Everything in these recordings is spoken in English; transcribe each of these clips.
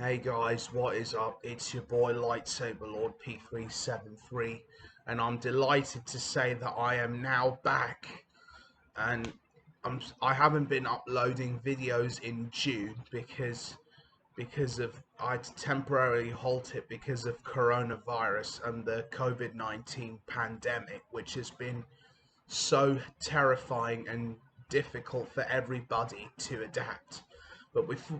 Hey guys, what is up? It's your boy Lightsaber Lord P373, and I'm delighted to say that I am now back. And I haven't been uploading videos in June because of I had to temporarily halt it because of coronavirus and the COVID-19 pandemic, which has been so terrifying and difficult for everybody to adapt. But with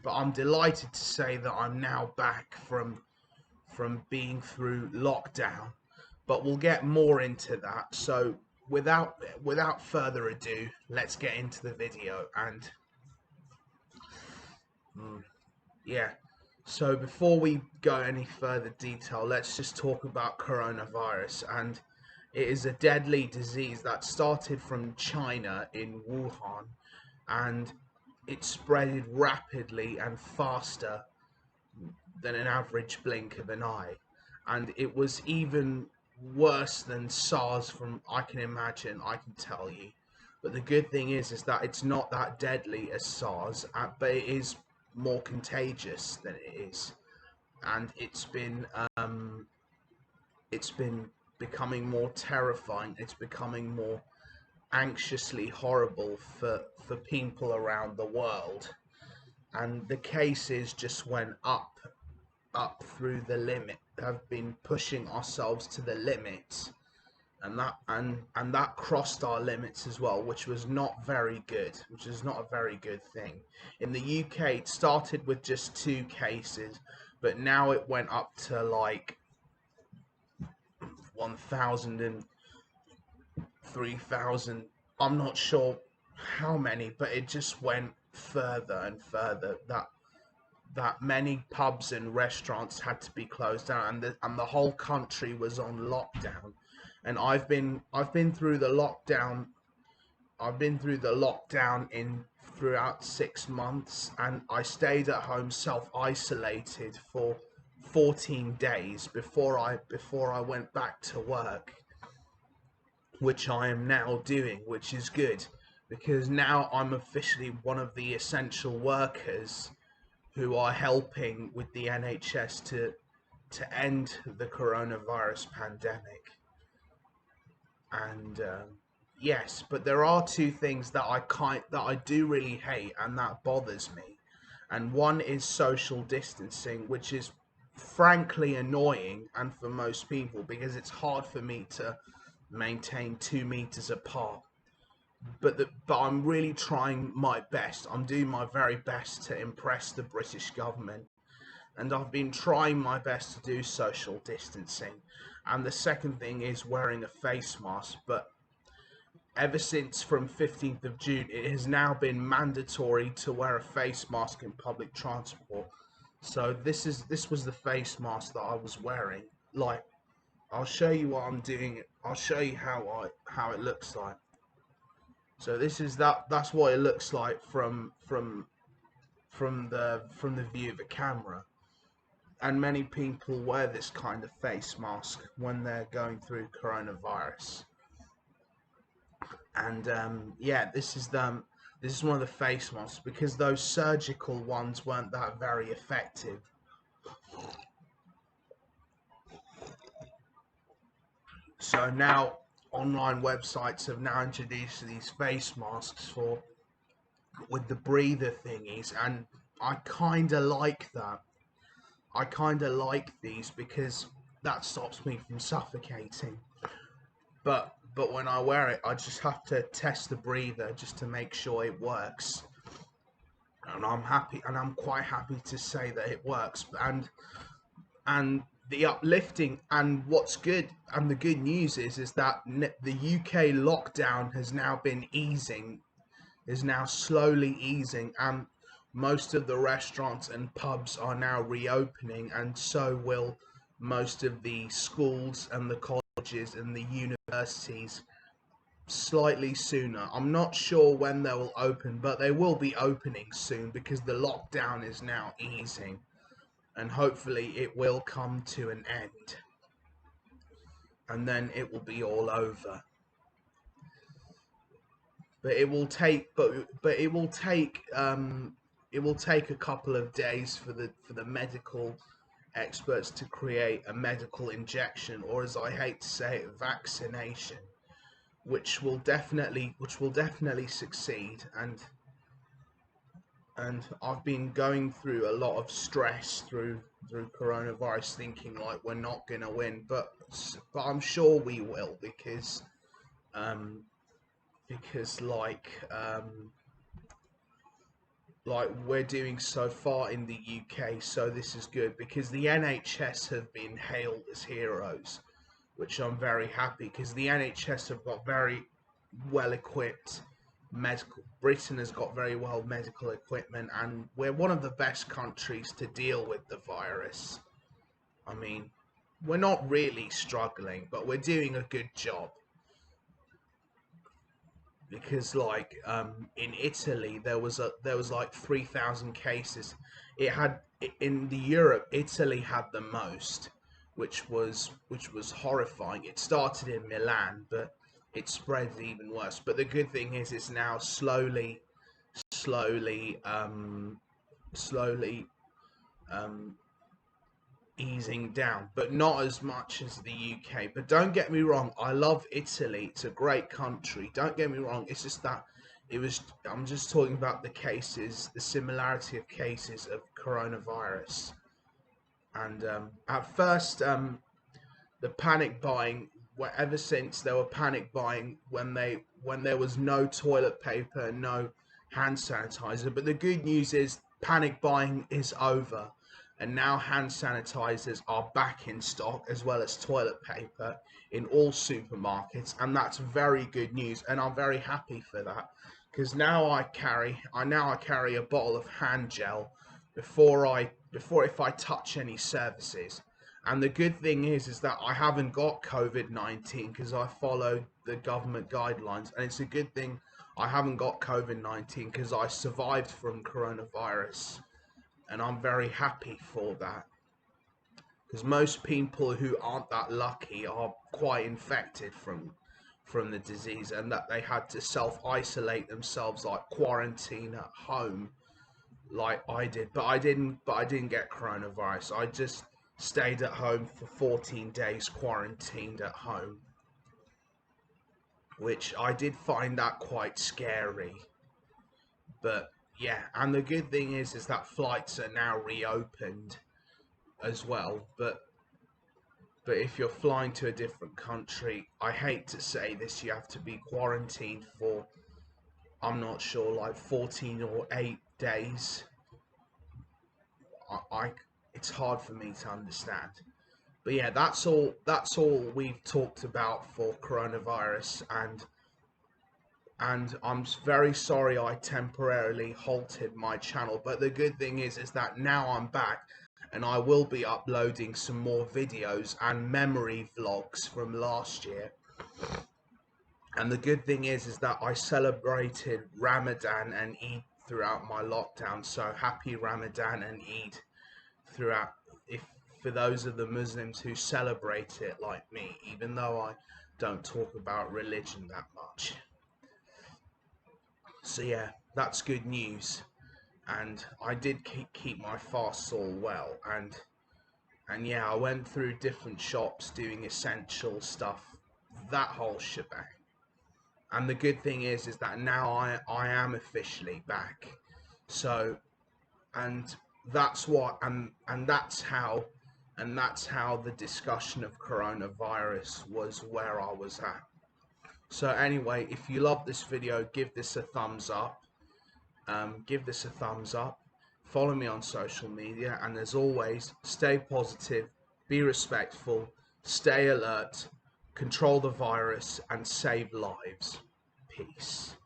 but I'm delighted to say that I'm now back from being through lockdown. But we'll get more into that. So without further ado, let's get into the video. And yeah, so before we go any further detail, let's just talk about coronavirus. And it is a deadly disease that started from China in Wuhan, and it spread rapidly and faster than an average blink of an eye. And it was even worse than SARS from I can imagine, I can tell you. But the good thing is that it's not that deadly as SARS, but it is more contagious than it is. And it's been becoming more terrifying. It's becoming more anxiously horrible for people around the world. And the cases just went up through the limit, have been pushing ourselves to the limits, and that crossed our limits as well, which was not very good, which is not a very good thing. In the UK, it started with just 2 cases, but now it went up to like 1,000 and 3,000. I'm not sure how many, but it just went further and further. That many pubs and restaurants had to be closed down, and the whole country was on lockdown. And I've been through the lockdown. I've been through the lockdown in throughout 6 months, and I stayed at home self-isolated for 14 days before I went back to work, which I am now doing, which is good because now I'm officially one of the essential workers who are helping with the NHS to end the coronavirus pandemic. And yes, but there are 2 things that I do really hate and that bothers me. And one is social distancing, which is frankly annoying and for most people because it's hard for me to maintain 2 meters apart. But I'm really trying my best. I'm doing my very best to impress the British government, and I've been trying my best to do social distancing. And the second thing is wearing a face mask. But ever since from 15th of June, it has now been mandatory to wear a face mask in public transport. So this was the face mask that I was wearing. Like, I'll show you what I'm doing. I'll show you how it looks like. So that's what it looks like from the view of a camera. And many people wear this kind of face mask when they're going through coronavirus. And yeah, this is one of the face masks because those surgical ones weren't that very effective. So now online websites have now introduced these face masks for with the breather thingies, and I kind of like that. I kind of like these because that stops me from suffocating. But when I wear it, I just have to test the breather just to make sure it works. And I'm quite happy to say that it works. And the uplifting and what's good and the good news is that the UK lockdown has now been easing, is now slowly easing, and most of the restaurants and pubs are now reopening, and so will most of the schools and the colleges and the universities slightly sooner. I'm not sure when they will open, but they will be opening soon because the lockdown is now easing, and hopefully it will come to an end, and then it will be all over. But it will take it will take a couple of days for the medical experts to create a medical injection, or as I hate to say it, vaccination, which will definitely succeed. And I've been going through a lot of stress through coronavirus, thinking like we're not gonna win, but I'm sure we will, um because like we're doing so far in the UK, so this is good because the NHS have been hailed as heroes, which I'm very happy because the NHS have got very well equipped medical. Britain has got very well medical equipment, and we're one of the best countries to deal with the virus. I mean, we're not really struggling, but we're doing a good job because in Italy there was like 3,000 cases. It had in the Europe, Italy had the most, which was horrifying. It started in Milan, but it spread even worse. But the good thing is it's now slowly slowly um easing down, but not as much as the UK. But don't get me wrong, I love Italy. It's a great country. Don't get me wrong. It's just that it was. I'm just talking about the cases, the similarity of cases of coronavirus. And at first, the panic buying. Ever since there were panic buying when there was no toilet paper, no hand sanitizer. But the good news is panic buying is over, and now hand sanitizers are back in stock as well as toilet paper in all supermarkets, and that's very good news. And I'm very happy for that because now I carry a bottle of hand gel before if I touch any surfaces. And the good thing is that I haven't got COVID-19 because I follow the government guidelines. And it's a good thing I haven't got COVID-19 because I survived from coronavirus. And I'm very happy for that. Because most people who aren't that lucky are quite infected from the disease, and that they had to self-isolate themselves, like quarantine at home like I did, but I didn't get coronavirus. I just stayed at home for 14 days quarantined at home, which I did find that quite scary. But yeah, and the good thing is that flights are now reopened as well. But if you're flying to a different country, I hate to say this, you have to be quarantined for, I'm not sure, like 14 or 8 days. I it's hard for me to understand. But yeah, that's all we've talked about for coronavirus, and I'm very sorry I temporarily halted my channel. But the good thing is that now I'm back, and I will be uploading some more videos and memory vlogs from last year. And the good thing is that I celebrated Ramadan and Eid throughout my lockdown. So happy Ramadan and Eid throughout, if for those of the Muslims who celebrate it like me, even though I don't talk about religion that much. So yeah, that's good news. And I did keep my fasts all well, and yeah, I went through different shops doing essential stuff, that whole shebang. And the good thing is that now I am officially back. So, and that's what and that's how the discussion of coronavirus was where I was at. So anyway, if you love this video, give this a thumbs up. Follow me on social media, and as always, stay positive, be respectful, stay alert, control the virus, and save lives. Peace.